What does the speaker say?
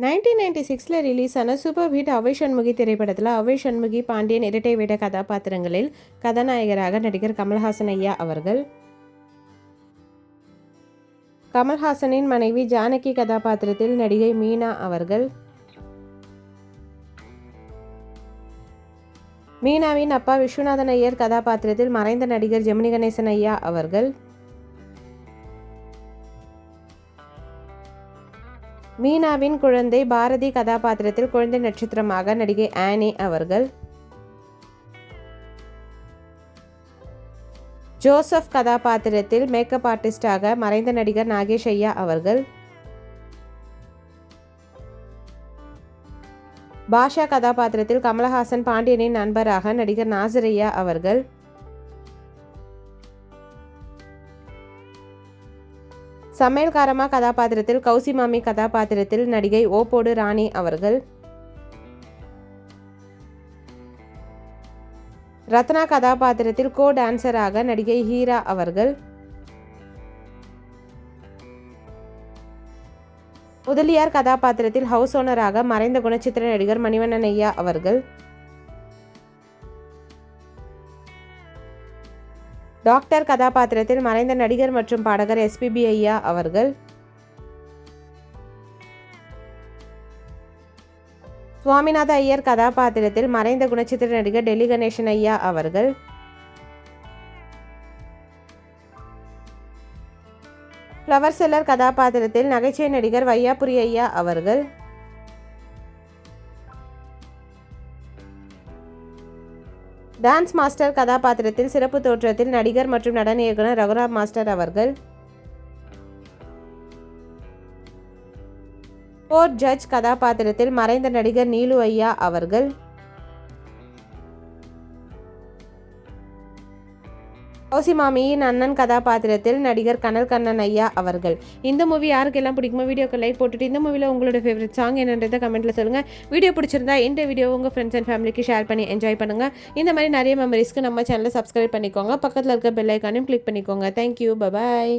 1996 release ஆன super hit Avvai Shanmughi திரைப்படத்தில் அவ்வை சண்முகி பாண்டியன் இரட்டை வேட கதாபாத்திரங்களில் கதாநாயகராக நடிகர் கமல்ஹாசன் ஐயா அவர்கள், கமல்ஹாசனின் மனைவி ஜானகி கதாபாத்திரத்தில் நடிகை மீனா அவர்கள், மீனாவின் அப்பா விஸ்வநாதன் ஐயர் கதாபாத்திரத்தில் மறைந்த நடிகர் ஜெமினி கணேசன் ஐயா அவர்கள், மீனாவின் குழந்தை பாரதி கதாபாத்திரத்தில் குழந்தை நட்சத்திரமாக நடிகை ஆனி அவர்கள், ஜோசப் கதாபாத்திரத்தில் மேக்கப் ஆர்டிஸ்டாக மறைந்த நடிகர் நாகேஷ் ஐயா அவர்கள், பாஷா கதாபாத்திரத்தில் கமலஹாசன் பாண்டியனின் நண்பராக நடிகர் நாசர் ஐயா அவர்கள், சமையல்காரமா கதாபாத்திரத்தில் கௌசி மாமி கதாபாத்திரத்தில் நடிகை ஓப்போடு ராணி அவர்கள், ரத்னா கதாபாத்திரத்தில் கோ டான்சராக நடிகை ஹீரா அவர்கள், முதலியார் கதாபாத்திரத்தில் ஹவுஸ் ஓனராக மறைந்த குணச்சித்திர நடிகர் மணிவண்ணன் ஐயா அவர்கள், டாக்டர் கதாபாத்திரத்தில் மறைந்த நடிகர் மற்றும் பாடகர் எஸ்பிபி ஐயா அவர்கள், சுவாமிநாத ஐயர் கதாபாத்திரத்தில் மறைந்த குணச்சித்திர நடிகர் டெல்லி கணேசன் ஐயா அவர்கள், ஃப்ளவர் செல்லர் கதாபாத்திரத்தில் நகைச்சுவை நடிகர் வையாபுரி ஐயா அவர்கள், டான்ஸ் மாஸ்டர் கதாபாத்திரத்தில் சிறப்பு தோற்றத்தில் நடிகர் மற்றும் நடன இயக்குனர் ரகுராம் மாஸ்டர் அவர்கள், கோர்ட் ஜட்ஜ் கதாபாத்திரத்தில் மறைந்த நடிகர் நீலு ஐயா அவர்கள், கௌசி மாமியின் அண்ணன் கதாபாத்திரத்தில் நடிகர் கனல் கண்ணன் ஐயா அவர்கள். இந்த மூவி யாருக்கெல்லாம் பிடிக்குமோ வீடியோக்கு லைக் போட்டுட்டு இந்த மூவியில் உங்களோட ஃபேவரட் சாங் என்னன்றதை கமெண்ட்டில் சொல்லுங்கள். வீடியோ பிடிச்சிருந்தா இந்த வீடியோ உங்கள் ஃப்ரெண்ட்ஸ் அண்ட் ஃபேமிலிக்கு ஷேர் பண்ணி என்ஜாய் பண்ணுங்கள். இந்த மாதிரி நிறைய மெமரிஸ்க்கு நம்ம சேனலை சப்ஸ்கிரைப் பண்ணிக்கோங்க. பக்கத்தில் இருக்க பெல் ஐக்கானையும் கிளிக் பண்ணிக்கோங்க. Thank you, bye bye.